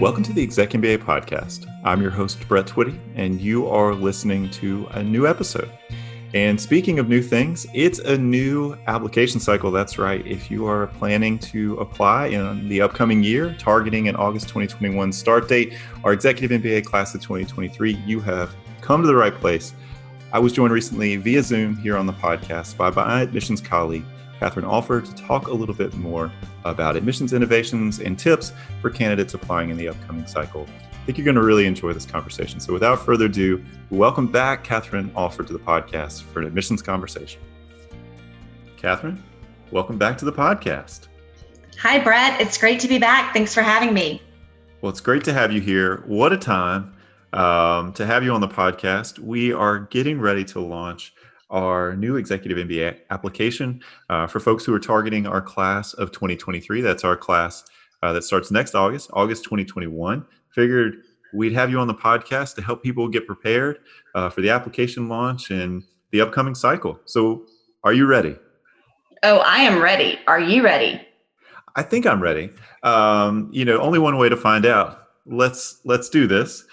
Welcome to the ExecMBA podcast. I'm your host, Brett Twitty, and you are listening to a new episode. And speaking of new things, it's a new application cycle. That's right. If you are planning to apply in the upcoming year, targeting an August 2021 start date, our Executive MBA Class of 2023, you have come to the right place. I was joined recently via Zoom here on the podcast by my admissions colleague, Katherine Alford, to talk a little bit more about admissions innovations and tips for candidates applying in the upcoming cycle. I think you're going to really enjoy this conversation. So without further ado, welcome back Katherine Alford to the podcast for an admissions conversation. Katherine, welcome back to the podcast. Hi, Brett. It's great to be back. Thanks for having me. Well, it's great to have you here. What a time to have you on the podcast. We are getting ready to launch our new Executive MBA application for folks who are targeting our class of 2023. That's our class that starts next August 2021. Figured we'd have you on the podcast to help people get prepared for the application launch and the upcoming cycle. So are you ready? Oh, I am ready. Are you ready? I think I'm ready. Only one way to find out. Let's do this.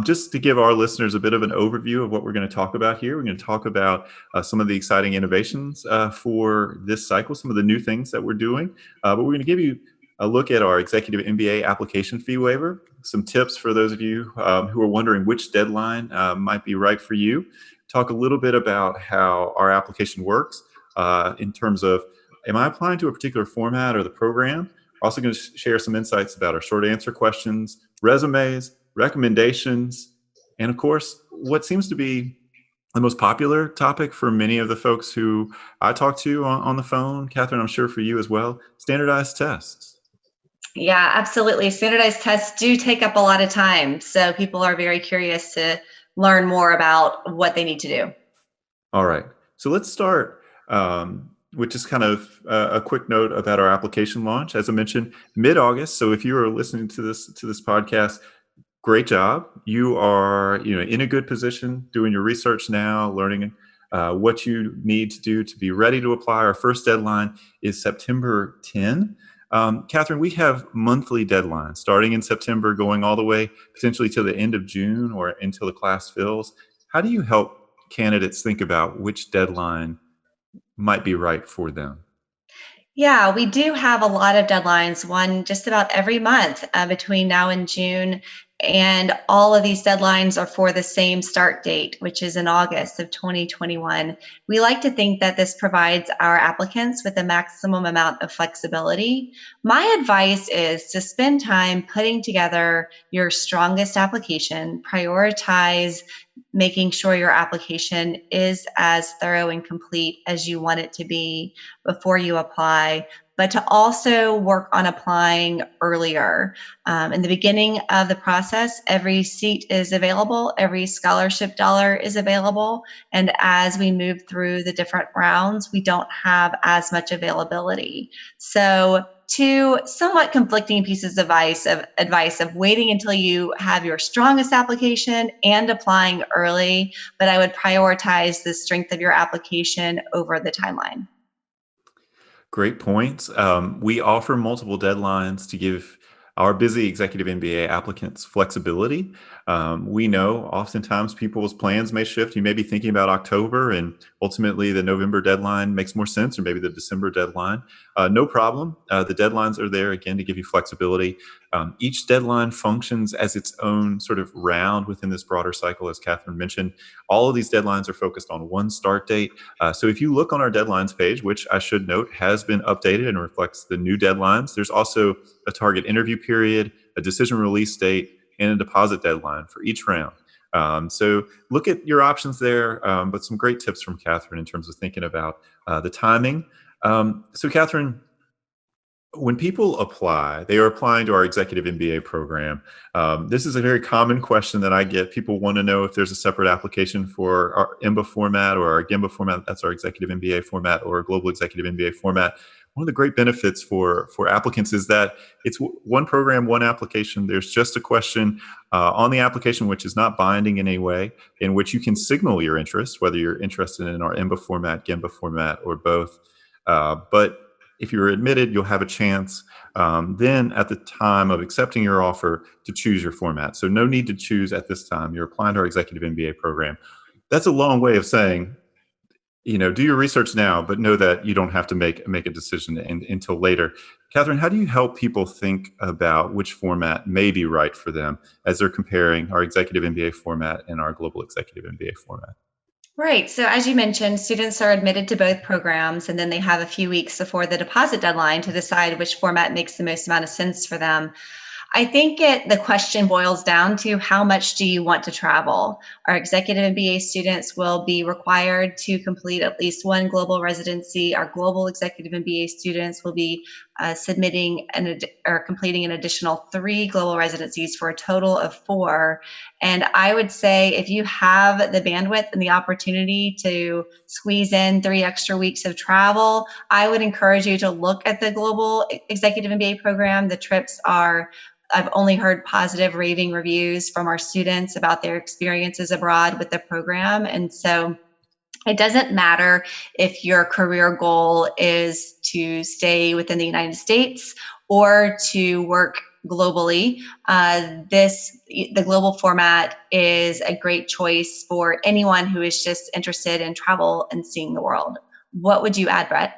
Just to give our listeners a bit of an overview of what we're going to talk about here. We're going to talk about some of the exciting innovations for this cycle, some of the new things that we're doing. But we're going to give you a look at our Executive MBA application fee waiver, some tips for those of you who are wondering which deadline might be right for you. Talk a little bit about how our application works in terms of, am I applying to a particular format or the program? We're also going to share some insights about our short answer questions, resumes, recommendations, and of course, what seems to be the most popular topic for many of the folks who I talk to on the phone, Katherine, I'm sure for you as well, standardized tests. Yeah, absolutely. Standardized tests do take up a lot of time. So people are very curious to learn more about what they need to do. All right. So let's start with just kind of a quick note about our application launch. As I mentioned, mid-August. So if you are listening to this podcast, great job. You are, in a good position, doing your research now, learning what you need to do to be ready to apply. Our first deadline is September 10. Katherine, we have monthly deadlines starting in September, going all the way potentially to the end of June or until the class fills. How do you help candidates think about which deadline might be right for them? Yeah, we do have a lot of deadlines, one just about every month between now and June. And all of these deadlines are for the same start date, which is in August of 2021. We like to think that this provides our applicants with the maximum amount of flexibility. My advice is to spend time putting together your strongest application, prioritize making sure your application is as thorough and complete as you want it to be before you apply, but to also work on applying earlier. In the beginning of the process, every seat is available, every scholarship dollar is available, and as we move through the different rounds, we don't have as much availability. So two somewhat conflicting pieces of advice of waiting until you have your strongest application and applying early, but I would prioritize the strength of your application over the timeline. Great points. We offer multiple deadlines to give our busy Executive MBA applicants flexibility. We know oftentimes people's plans may shift. You may be thinking about October and ultimately the November deadline makes more sense, or maybe the December deadline. No problem. The deadlines are there again to give you flexibility. Each deadline functions as its own sort of round within this broader cycle, as Katherine mentioned. All of these deadlines are focused on one start date. So if you look on our deadlines page, which I should note has been updated and reflects the new deadlines, there's also a target interview period, a decision release date, and a deposit deadline for each round. So look at your options there, but some great tips from Katherine in terms of thinking about the timing. So Katherine, when people apply, they are applying to our Executive MBA program. This is a very common question that I get. People want to know if there's a separate application for our EMBA format or our GEMBA format, that's our Executive MBA format, or a Global Executive MBA format. One of the great benefits for applicants is that it's one program, one application. There's just a question on the application which is not binding in any way, in which you can signal your interest, whether you're interested in our EMBA format, GEMBA format, or both. But if you're admitted, you'll have a chance then at the time of accepting your offer to choose your format. So no need to choose at this time. You're applying to our executive MBA program. That's a long way of saying, do your research now, but know that you don't have to make a decision until later. Katherine, how do you help people think about which format may be right for them as they're comparing our executive MBA format and our global executive MBA format? Right. So, as you mentioned, students are admitted to both programs, and then they have a few weeks before the deposit deadline to decide which format makes the most amount of sense for them. I think the question boils down to how much do you want to travel? Our executive MBA students will be required to complete at least one global residency. Our global executive MBA students will be submitting or completing an additional 3 global residencies for a total of 4. And I would say if you have the bandwidth and the opportunity to squeeze in 3 extra weeks of travel, I would encourage you to look at the global executive MBA program. The trips are I've only heard positive raving reviews from our students about their experiences abroad with the program. And so it doesn't matter if your career goal is to stay within the United States or to work globally. The global format is a great choice for anyone who is just interested in travel and seeing the world. What would you add, Brett?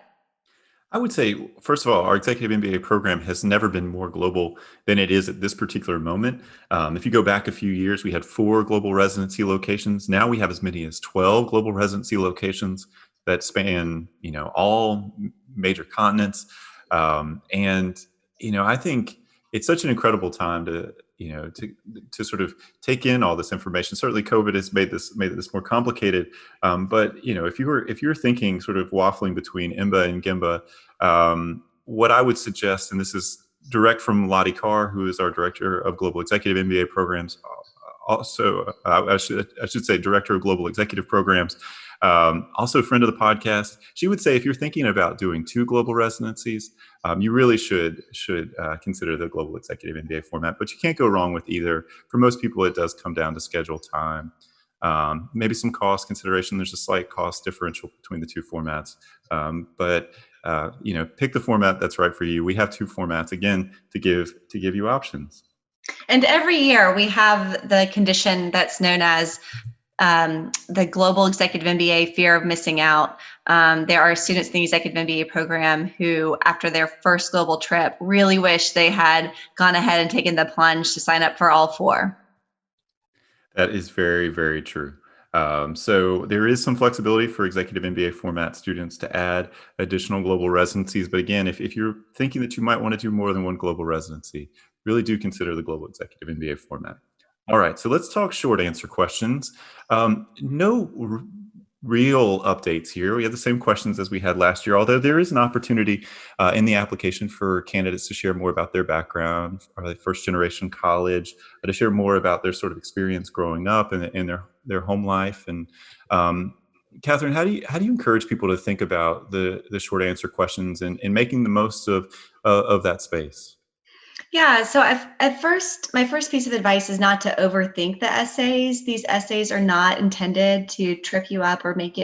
I would say, first of all, our executive MBA program has never been more global than it is at this particular moment. If you go back a few years, we had 4 global residency locations. Now we have as many as 12 global residency locations that span, all major continents. And I think it's such an incredible time to sort of take in all this information. Certainly, COVID has made this more complicated. But if you're thinking sort of waffling between IMBA and GIMBA, what I would suggest, and this is direct from Lottie Carr, who is our director of global executive MBA programs, also I should say director of global executive programs, also a friend of the podcast. She would say if you're thinking about doing 2 global residencies, you really should consider the global executive MBA format. But you can't go wrong with either. For most people, it does come down to schedule time. Maybe some cost consideration. There's a slight cost differential between the 2 formats, but pick the format that's right for you. We have 2 formats again to give you options. And every year we have the condition that's known as the Global Executive MBA Fear of Missing Out. There are students in the Executive MBA program who, after their first global trip, really wish they had gone ahead and taken the plunge to sign up for all 4. That is very, very true. So there is some flexibility for executive MBA format students to add additional global residencies. But again, if you're thinking that you might want to do more than one global residency, really do consider the global executive MBA format. All right, so let's talk short answer questions. No real updates here. We have the same questions as we had last year, although there is an opportunity in the application for candidates to share more about their background, or like first generation college, to share more about their sort of experience growing up and their home life. And Katherine, how do you encourage people to think about the short answer questions and making the most of that space? Yeah, so my first piece of advice is not to overthink the essays. These essays are not intended to trip you up or make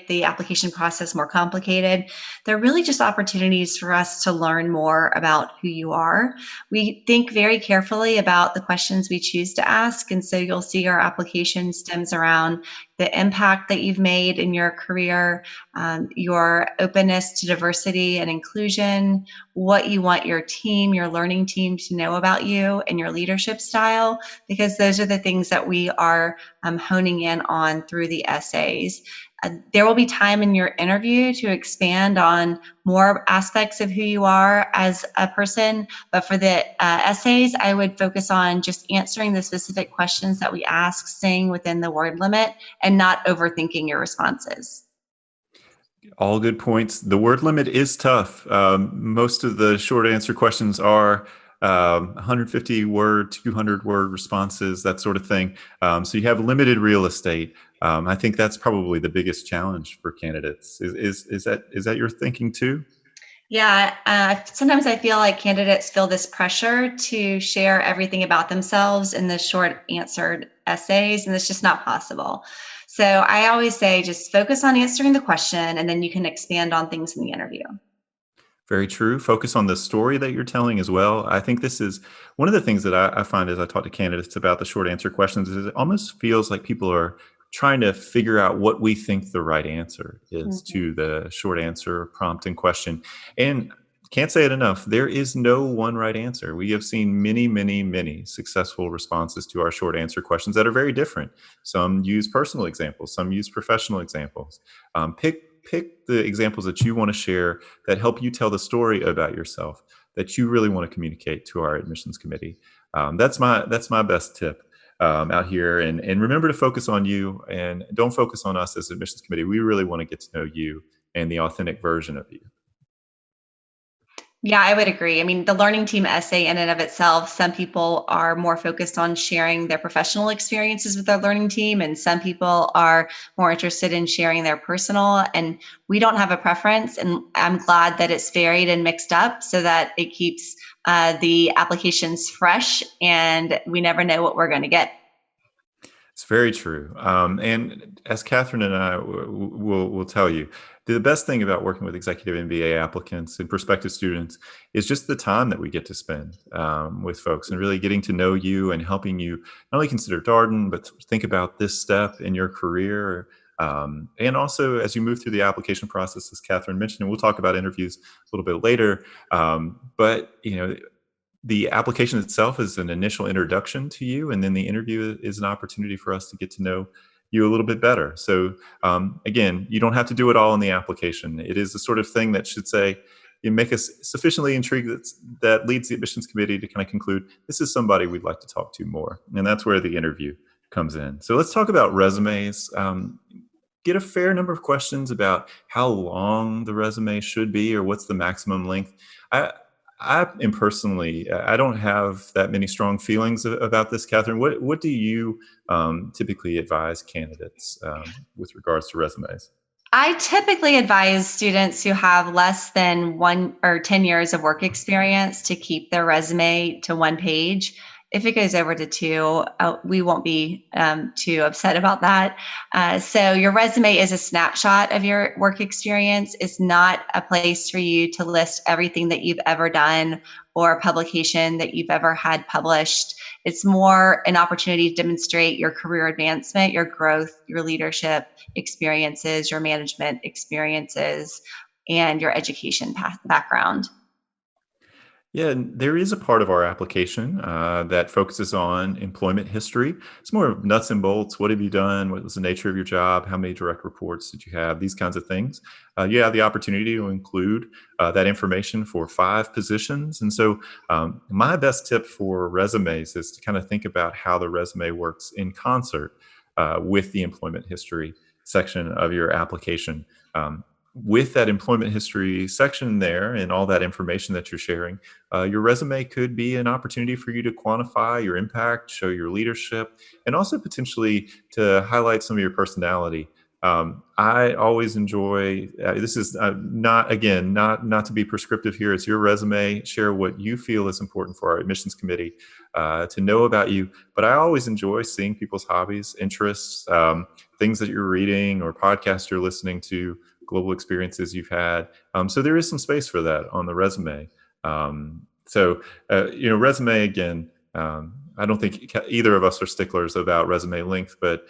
the application process more complicated. They're really just opportunities for us to learn more about who you are. We think very carefully about the questions we choose to ask, and so you'll see our application stems around the impact that you've made in your career, your openness to diversity and inclusion, what you want your team, your learning team to know about you, and your leadership style, because those are the things that we are honing in on through the essays. There will be time in your interview to expand on more aspects of who you are as a person, but for the essays, I would focus on just answering the specific questions that we ask, staying within the word limit, and not overthinking your responses. All good points. The word limit is tough. Most of the short answer questions are 150 word, 200 word responses, that sort of thing. So you have limited real estate. I think that's probably the biggest challenge for candidates. Is that your thinking too? Yeah, sometimes I feel like candidates feel this pressure to share everything about themselves in the short answered essays, and it's just not possible. So I always say just focus on answering the question, and then you can expand on things in the interview. Very true. Focus on the story that you're telling as well. I think this is one of the things that I find as I talk to candidates about the short answer questions is it almost feels like people are trying to figure out what we think the right answer is Mhm. to the short answer prompt in question. And can't say it enough. There is no one right answer. We have seen many, many, many successful responses to our short answer questions that are very different. Some use personal examples, some use professional examples. Pick the examples that you want to share that help you tell the story about yourself that you really want to communicate to our admissions committee. That's my best tip out here. And remember to focus on you and don't focus on us as admissions committee. We really want to get to know you and the authentic version of you. Yeah, I would agree. I mean, the learning team essay in and of itself, some people are more focused on sharing their professional experiences with their learning team, and some people are more interested in sharing their personal. And we don't have a preference. And I'm glad that it's varied and mixed up so that it keeps the applications fresh and we never know what we're going to get. It's very true. And as Catherine and I will tell you, the best thing about working with executive MBA applicants and prospective students is just the time that we get to spend with folks and really getting to know you and helping you not only consider Darden, but think about this step in your career. And also, as you move through the application process, as Catherine mentioned, and we'll talk about interviews a little bit later. But the application itself is an initial introduction to you, and then the interview is an opportunity for us to get to know you a little bit better. So, again, you don't have to do it all in the application. It is the sort of thing that should say, you make us sufficiently intrigued that leads the admissions committee to kind of conclude this is somebody we'd like to talk to more, and that's where the interview comes in. So let's talk about resumes. Get a fair number of questions about how long the resume should be or what's the maximum length. I, I am personally, I don't have that many strong feelings about this, Catherine. What do you typically advise candidates with regards to resumes? I typically advise students who have less than 1 or 10 years of work experience to keep their resume to 1 page. If it goes over to two, we won't be too upset about that. So, your resume is a snapshot of your work experience. It's not a place for you to list everything that you've ever done or a publication that you've ever had published. It's more an opportunity to demonstrate your career advancement, your growth, your leadership experiences, your management experiences, and your education background. Yeah, and there is a part of our application that focuses on employment history. It's more of nuts and bolts. What have you done? What was the nature of your job? How many direct reports did you have? These kinds of things. You have the opportunity to include that information for 5 positions. And so, my best tip for resumes is to kind of think about how the resume works in concert with the employment history section of your application. With that employment history section there and all that information that you're sharing, your resume could be an opportunity for you to quantify your impact, show your leadership, and also potentially to highlight some of your personality. I always enjoy. This is not again not to be prescriptive here. It's your resume. Share what you feel is important for our admissions committee to know about you. But I always enjoy seeing people's hobbies, interests, things that you're reading or podcasts you're listening to, global experiences you've had. So there is some space for that on the resume. Resume again. I don't think either of us are sticklers about resume length, but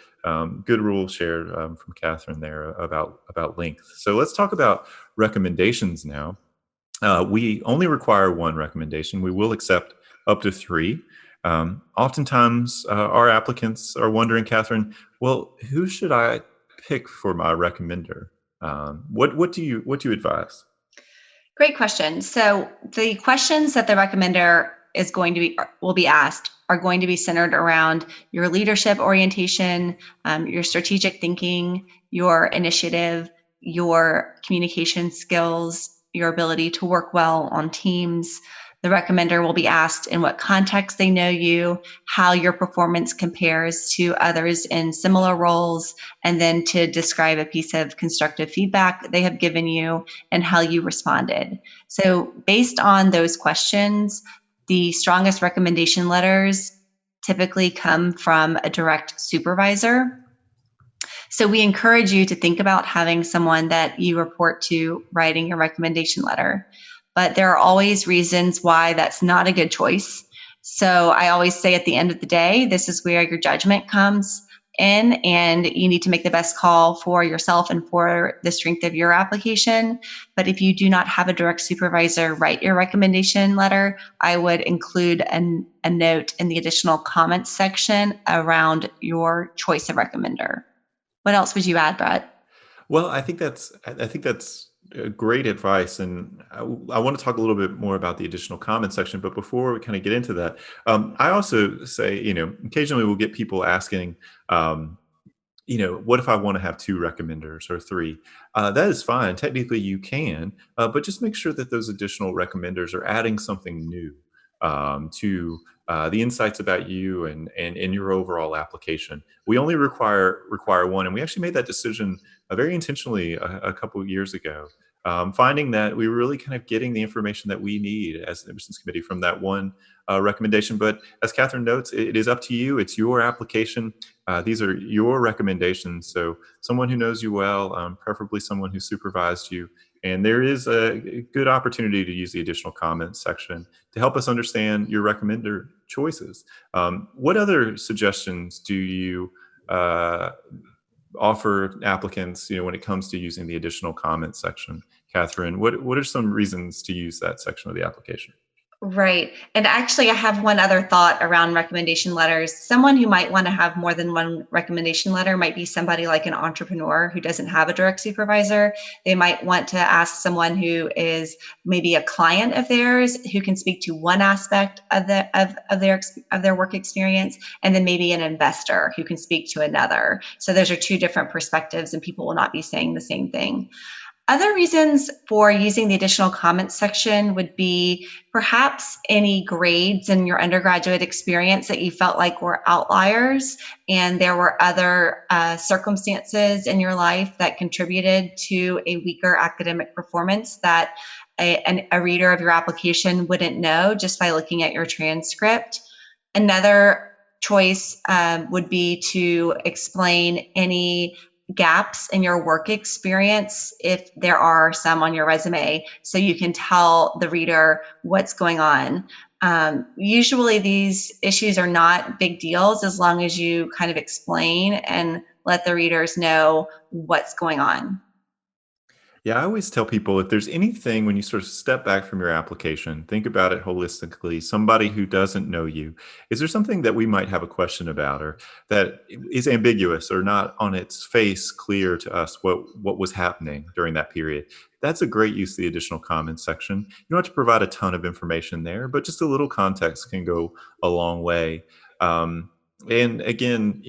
good rules shared from Catherine there about length. So let's talk about recommendations now. We only require one recommendation. We will accept up to 3. Oftentimes, our applicants are wondering, Catherine, well, who should I pick for my recommender? What do you advise? Great question. So the questions that the recommender is going to be will be asked are going to be centered around your leadership orientation, your strategic thinking, your initiative, your communication skills, your ability to work well on teams. The recommender will be asked in what context they know you, how your performance compares to others in similar roles, and then to describe a piece of constructive feedback that they have given you and how you responded. So, based on those questions, the strongest recommendation letters typically come from a direct supervisor. So, we encourage you to think about having someone that you report to writing your recommendation letter. but there are always reasons why that's not a good choice. So I always say at the end of the day, this is where your judgment comes in, and you need to make the best call for yourself and for the strength of your application. But if you do not have a direct supervisor write your recommendation letter, I would include a note in the additional comments section around your choice of recommender. What else would you add, Brett? Well, I think that's great advice, and I want to talk a little bit more about the additional comment section. But before we kind of get into that, I also say, occasionally we'll get people asking, um, what if I want to have two recommenders or three? That is fine. Technically, you can, but just make sure that those additional recommenders are adding something new to the insights about you and your overall application. We only require one, and we actually made that decision very intentionally a couple of years ago. Finding that we were really kind of getting the information that we need as the admissions committee from that one recommendation. But as Catherine notes, it is up to you. It's your application. These are your recommendations. So someone who knows you well, preferably someone who supervised you. And there is a good opportunity to use the additional comments section to help us understand your recommender choices. What other suggestions do you offer applicants, when it comes to using the additional comments section? Catherine, what are some reasons to use that section of the application? Right. And actually, I have one other thought around recommendation letters. Someone who might want to have more than one recommendation letter might be somebody like an entrepreneur who doesn't have a direct supervisor. They might want to ask someone who is maybe a client of theirs who can speak to one aspect of their work experience, and then maybe an investor who can speak to another. So those are two different perspectives, and people will not be saying the same thing. Other reasons for using the additional comments section would be perhaps any grades in your undergraduate experience that you felt like were outliers, and there were other circumstances in your life that contributed to a weaker academic performance that a reader of your application wouldn't know just by looking at your transcript. Another choice would be to explain any gaps in your work experience if there are some on your resume, so you can tell the reader what's going on. Usually these issues are not big deals as long as you kind of explain and let the readers know what's going on. Yeah, I always tell people if there's anything when you sort of step back from your application, think about it holistically, somebody who doesn't know you, is there something that we might have a question about or that is ambiguous or not on its face clear to us what was happening during that period? That's a great use of the additional comments section. You don't have to provide a ton of information there, but just a little context can go a long way. And again,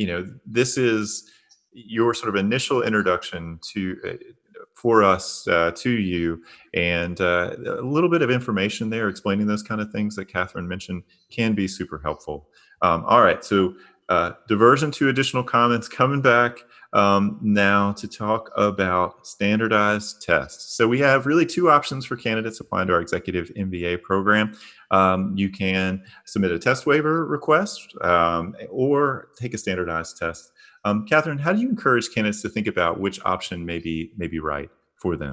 this is your sort of initial introduction to for us to you, and a little bit of information there explaining those kind of things that Catherine mentioned can be super helpful. All right, so diversion to additional comments, coming back now to talk about standardized tests. So we have really two options for candidates applying to our Executive MBA program. You can submit a test waiver request or take a standardized test. Catherine, how do you encourage candidates to think about which option may be right for them?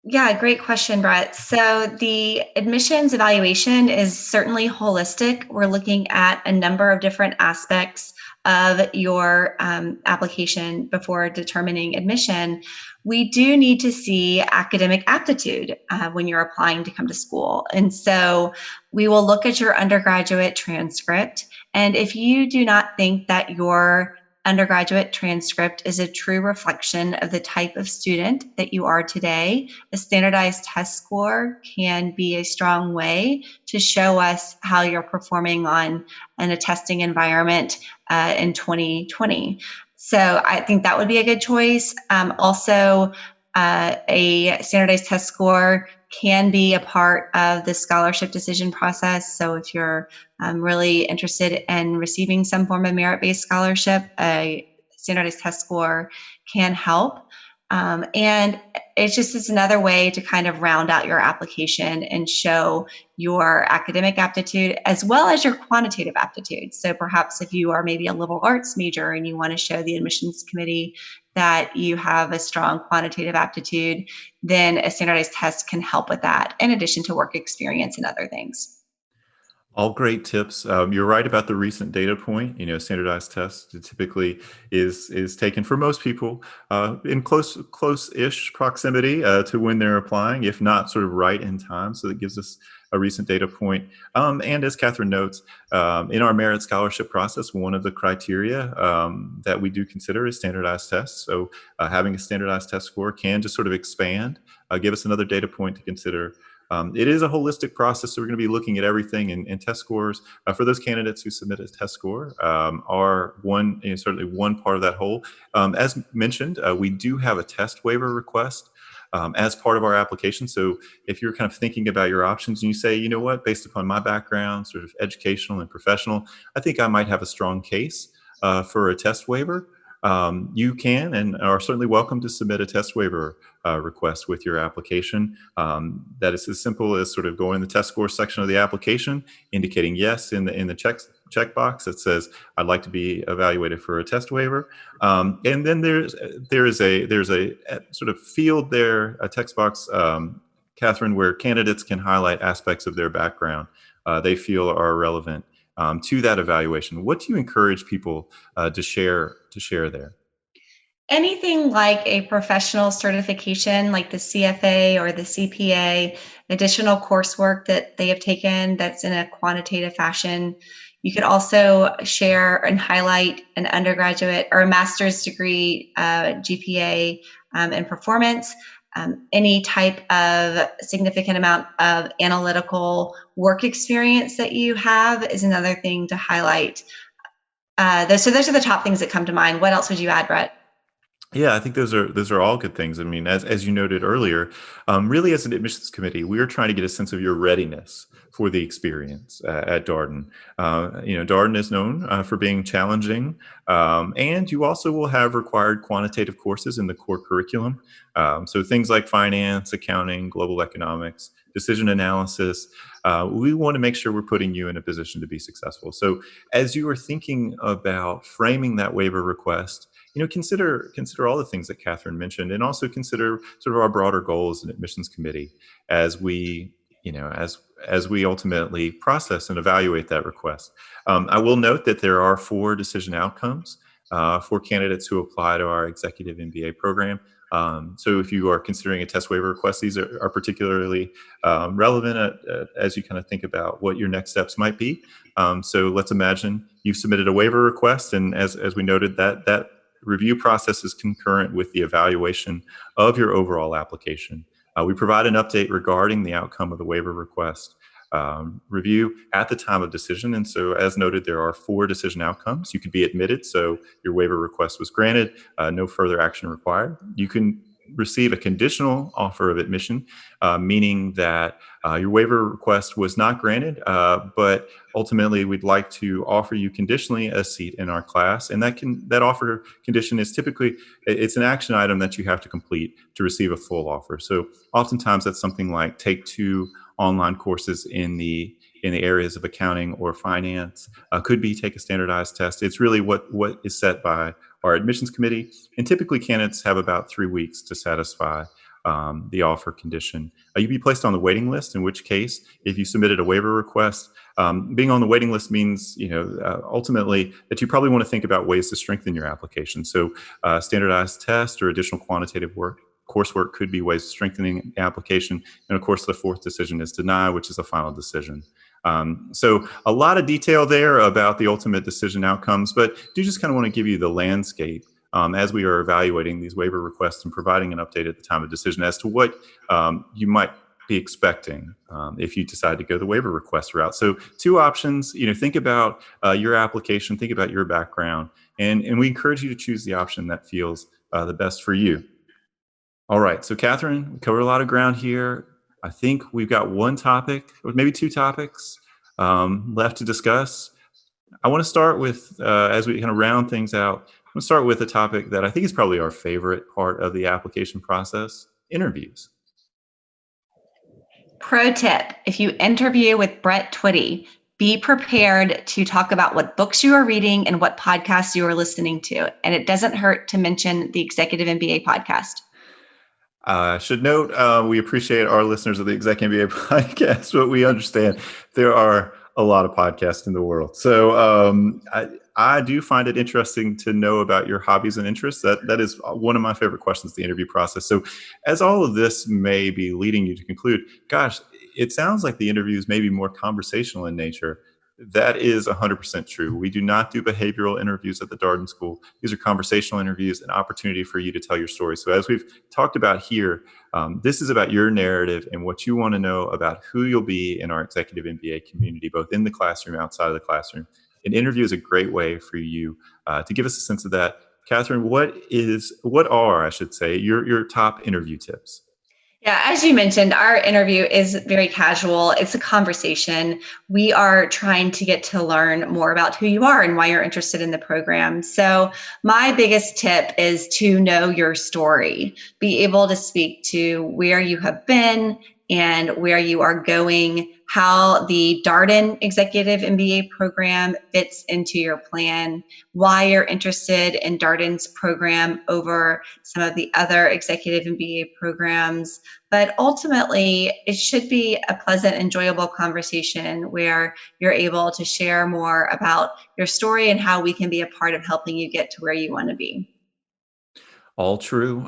Yeah, great question, Brett. So the admissions evaluation is certainly holistic. We're looking at a number of different aspects of your application before determining admission. We do need to see academic aptitude when you're applying to come to school. And so we will look at your undergraduate transcript. And if you do not think that your undergraduate transcript is a true reflection of the type of student that you are today, a standardized test score can be a strong way to show us how you're performing in a testing environment in 2020. So I think that would be a good choice. Also, a standardized test score can be a part of the scholarship decision process. So if you're really interested in receiving some form of merit-based scholarship, a standardized test score can help. And it's just it's another way to kind of round out your application and show your academic aptitude as well as your quantitative aptitude. So perhaps if you are maybe a liberal arts major and you want to show the admissions committee that you have a strong quantitative aptitude, then a standardized test can help with that, in addition to work experience and other things. All great tips. You're right about the recent data point. Standardized tests typically is taken for most people in close-ish proximity to when they're applying, if not sort of right in time. So that gives us a recent data point. And as Katherine notes, in our merit scholarship process, one of the criteria that we do consider is standardized tests. So having a standardized test score can just sort of expand, give us another data point to consider. It is a holistic process, so we're going to be looking at everything in test scores. For those candidates who submit a test score, are certainly one part of that whole. As mentioned, we do have a test waiver request as part of our application. So if you're kind of thinking about your options and you say, you know what, based upon my background, sort of educational and professional, I think I might have a strong case for a test waiver. You can and are certainly welcome to submit a test waiver request with your application. That is as simple as sort of going in the test score section of the application, indicating yes in the checkbox that says I'd like to be evaluated for a test waiver. And then there's a sort of field there, a text box, Katherine, where candidates can highlight aspects of their background they feel are relevant to that evaluation. What do you encourage people to share there? Anything like a professional certification like the CFA or the CPA, additional coursework that they have taken that's in a quantitative fashion. You could also share and highlight an undergraduate or a master's degree GPA and performance. Any type of significant amount of analytical work experience that you have is another thing to highlight. So those are the top things that come to mind. What else would you add, Brett? Yeah, I think those are all good things. I mean, as you noted earlier, really as an admissions committee, we are trying to get a sense of your readiness for the experience at Darden. Darden is known for being challenging, and you also will have required quantitative courses in the core curriculum. So things like finance, accounting, global economics, decision analysis. We want to make sure we're putting you in a position to be successful. So as you are thinking about framing that waiver request, consider all the things that Katherine mentioned, and also consider sort of our broader goals as an admissions committee as we, as we ultimately process and evaluate that request. I will note that there are 4 decision outcomes for candidates who apply to our Executive MBA program. So if you are considering a test waiver request, these are particularly relevant as you kind of think about what your next steps might be. So let's imagine you've submitted a waiver request, and as we noted, that review process is concurrent with the evaluation of your overall application. We provide an update regarding the outcome of the waiver request review at the time of decision. And so, as noted, there are 4 decision outcomes. You could be admitted, so your waiver request was granted, no further action required. You can receive a conditional offer of admission, meaning that your waiver request was not granted, but ultimately we'd like to offer you conditionally a seat in our class. And that offer condition is typically, it's an action item that you have to complete to receive a full offer. So oftentimes that's something like take 2 online courses in the areas of accounting or finance, could be take a standardized test. It's really what is set by our admissions committee. And typically candidates have about 3 weeks to satisfy the offer condition. You'd be placed on the waiting list, in which case, if you submitted a waiver request, being on the waiting list means, ultimately that you probably want to think about ways to strengthen your application. So standardized test or additional quantitative coursework could be ways of strengthening the application. And of course, the 4th decision is deny, which is a final decision. So a lot of detail there about the ultimate decision outcomes, but do just kind of want to give you the landscape as we are evaluating these waiver requests and providing an update at the time of decision as to what you might be expecting if you decide to go the waiver request route. So 2 options, think about your application, think about your background, and we encourage you to choose the option that feels the best for you. All right, so Katherine, we covered a lot of ground here. I think we've got 1 topic, or maybe 2 topics left to discuss. I want to start with, as we kind of round things out, Let's start with a topic that I think is probably our favorite part of the application process: interviews. Pro tip: if you interview with Brett Twitty, be prepared to talk about what books you are reading and what podcasts you are listening to. And it doesn't hurt to mention the Executive MBA podcast. I should note, we appreciate our listeners of the ExecMBA podcast, but we understand there are a lot of podcasts in the world. So I do find it interesting to know about your hobbies and interests. That is one of my favorite questions, the interview process. So as all of this may be leading you to conclude, gosh, it sounds like the interviews may be more conversational in nature. That is 100% true. We do not do behavioral interviews at the Darden School. These are conversational interviews, an opportunity for you to tell your story. So as we've talked about here, this is about your narrative and what you want to know about who you'll be in our Executive MBA community, both in the classroom, outside of the classroom. An interview is a great way for you to give us a sense of that. Katherine, what are, I should say, your top interview tips? Yeah, as you mentioned, our interview is very casual. It's a conversation. We are trying to get to learn more about who you are and why you're interested in the program. So, my biggest tip is to know your story, be able to speak to where you have been and where you are going, how the Darden Executive MBA program fits into your plan, why you're interested in Darden's program over some of the other Executive MBA programs. But ultimately, it should be a pleasant, enjoyable conversation where you're able to share more about your story and how we can be a part of helping you get to where you want to be. All true.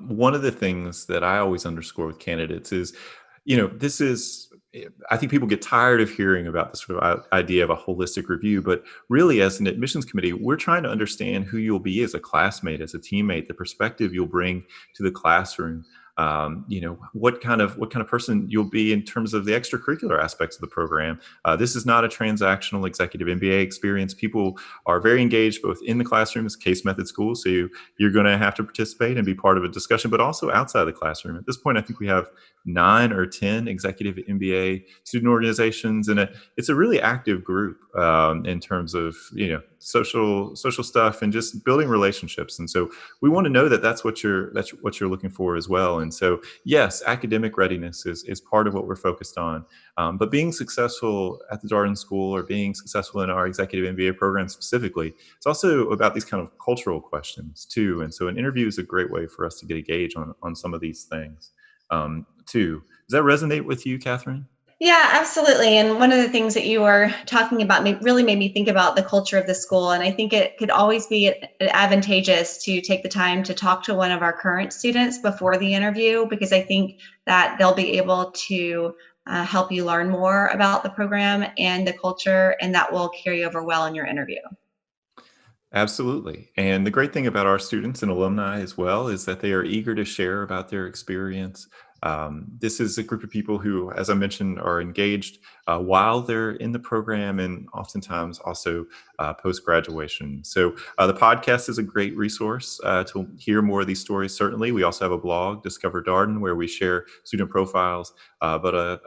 One of the things that I always underscore with candidates is, this is, I think people get tired of hearing about this sort of idea of a holistic review, but really, as an admissions committee, we're trying to understand who you'll be as a classmate, as a teammate, the perspective you'll bring to the classroom. What kind of person you'll be in terms of the extracurricular aspects of the program. This is not a transactional executive MBA experience. People are very engaged both in the classroom as case method school, so you're going to have to participate and be part of a discussion, but also outside the classroom. At this point, I think we have 9 or 10 executive MBA student organizations, and it's a really active group in terms of social stuff and just building relationships. And so we want to know that that's what you're looking for as well. And so yes, academic readiness is part of what we're focused on. But being successful at the Darden School or being successful in our executive MBA program specifically, it's also about these kind of cultural questions too. And so an interview is a great way for us to get a gauge on some of these things too. Does that resonate with you, Katherine? Yeah, absolutely. And one of the things that you were talking about really made me think about the culture of the school. And I think it could always be advantageous to take the time to talk to one of our current students before the interview, because I think that they'll be able to help you learn more about the program and the culture, and that will carry over well in your interview. Absolutely. And the great thing about our students and alumni as well is that they are eager to share about their experience. This is a group of people who, as I mentioned, are engaged while they're in the program and oftentimes also post graduation. So the podcast is a great resource to hear more of these stories. Certainly, we also have a blog, Discover Darden, where we share student profiles. But a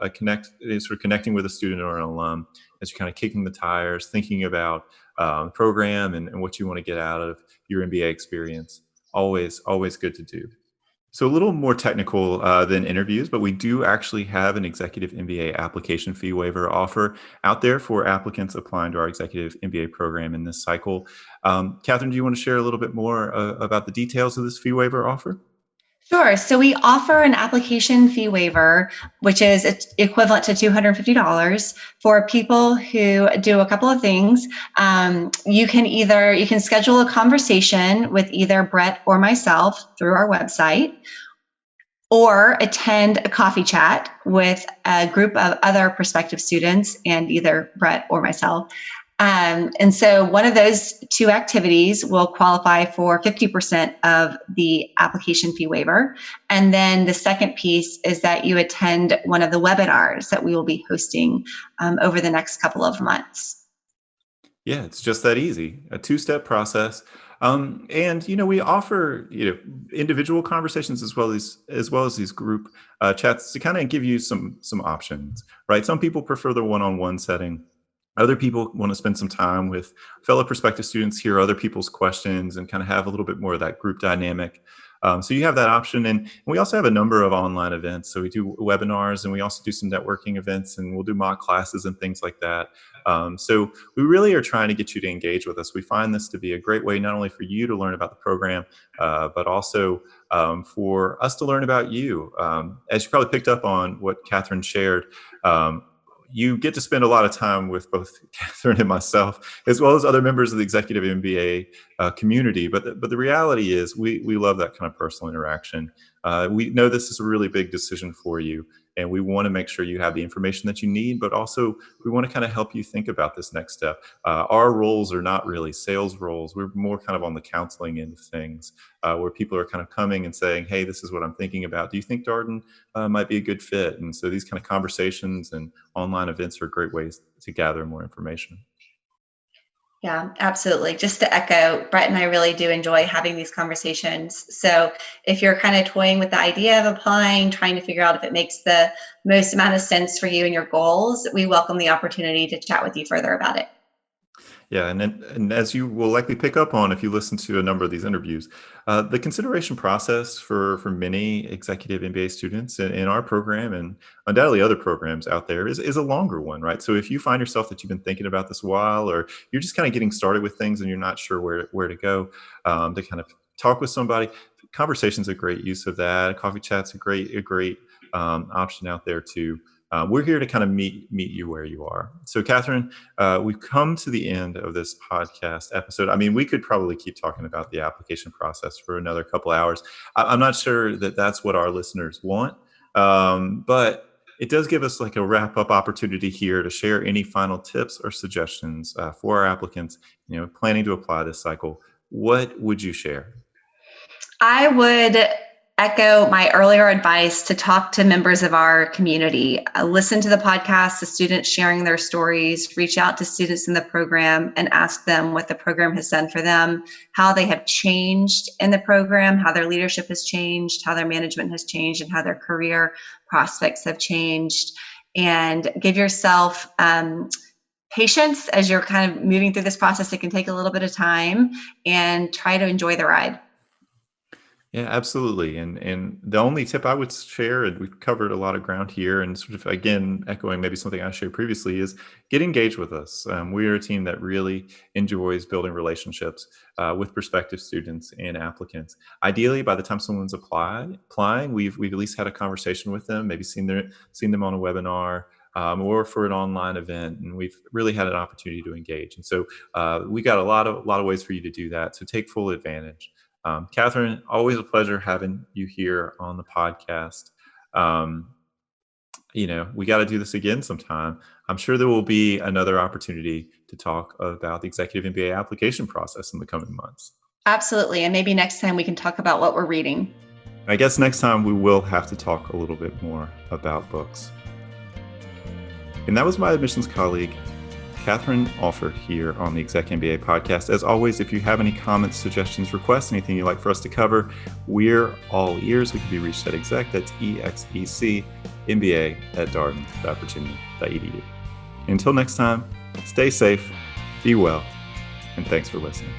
sort of connecting with a student or an alum as you're kind of kicking the tires, thinking about the program and what you want to get out of your MBA experience. Always good to do. So a little more technical than interviews, but we do actually have an executive MBA application fee waiver offer out there for applicants applying to our executive MBA program in this cycle. Katherine, do you want to share a little bit more about the details of this fee waiver offer? Sure. So we offer an application fee waiver, which is equivalent to $250 for people who do a couple of things. You can schedule a conversation with either Brett or myself through our website, or attend a coffee chat with a group of other prospective students and either Brett or myself. And so one of those two activities will qualify for 50% of the application fee waiver. And then the second piece is that you attend one of the webinars that we will be hosting over the next couple of months. Yeah, it's just that easy. A two-step process. And we offer individual conversations as well as these group chats to kind of give you some options, right? Some people prefer the one-on-one setting. Other people want to spend some time with fellow prospective students, hear other people's questions, and kind of have a little bit more of that group dynamic. So you have that option. And we also have a number of online events. So we do webinars, and we also do some networking events, and we'll do mock classes and things like that. So we really are trying to get you to engage with us. We find this to be a great way not only for you to learn about the program, but also for us to learn about you. As you probably picked up on what Katherine shared, you get to spend a lot of time with both Katherine and myself, as well as other members of the Executive MBA community. But the reality is, we love that kind of personal interaction. We know this is a really big decision for you, and we want to make sure you have the information that you need. But also, we want to kind of help you think about this next step. Our roles are not really sales roles. We're more kind of on the counseling end of things, where people are kind of coming and saying, "Hey, this is what I'm thinking about. Do you think Darden might be a good fit?" And so these kind of conversations and online events are great ways to gather more information. Yeah, absolutely. Just to echo, Brett and I really do enjoy having these conversations. So if you're kind of toying with the idea of applying, trying to figure out if it makes the most amount of sense for you and your goals, we welcome the opportunity to chat with you further about it. Yeah, and as you will likely pick up on if you listen to a number of these interviews, the consideration process for many executive MBA students in our program and undoubtedly other programs out there is a longer one, right? So if you find yourself that you've been thinking about this a while, or you're just kind of getting started with things and you're not sure where to go, to kind of talk with somebody, conversation's a great use of that. Coffee chat's a great option out there too. We're here to kind of meet you where you are. So, Katherine, we've come to the end of this podcast episode. I mean, we could probably keep talking about the application process for another couple hours. I'm not sure that that's what our listeners want, but it does give us like a wrap up opportunity here to share any final tips or suggestions for our applicants, planning to apply this cycle. What would you share? I would echo my earlier advice to talk to members of our community. Listen to the podcast, the students sharing their stories, reach out to students in the program and ask them what the program has done for them, how they have changed in the program, how their leadership has changed, how their management has changed, and how their career prospects have changed. And give yourself patience as you're kind of moving through this process. It can take a little bit of time, and try to enjoy the ride. Yeah, absolutely. And the only tip I would share, and we've covered a lot of ground here, and sort of again echoing maybe something I shared previously, is get engaged with us. We are a team that really enjoys building relationships with prospective students and applicants. Ideally, by the time someone's applying, we've at least had a conversation with them, maybe seen them on a webinar. Or for an online event, and we've really had an opportunity to engage. And so we got a lot of ways for you to do that. So take full advantage. Katherine, always a pleasure having you here on the podcast. Um, we got to do this again sometime. I'm sure there will be another opportunity to talk about the Executive MBA application process in the coming months. Absolutely. And maybe next time we can talk about what we're reading. I guess next time we will have to talk a little bit more about books. And that was my admissions colleague, Katherine Alford, here on the ExecMBA podcast. As always, if you have any comments, suggestions, requests, anything you'd like for us to cover, we're all ears. We can be reached at exec, that's ExecMBA @darden.virginia.edu. Until next time, stay safe, be well, and thanks for listening.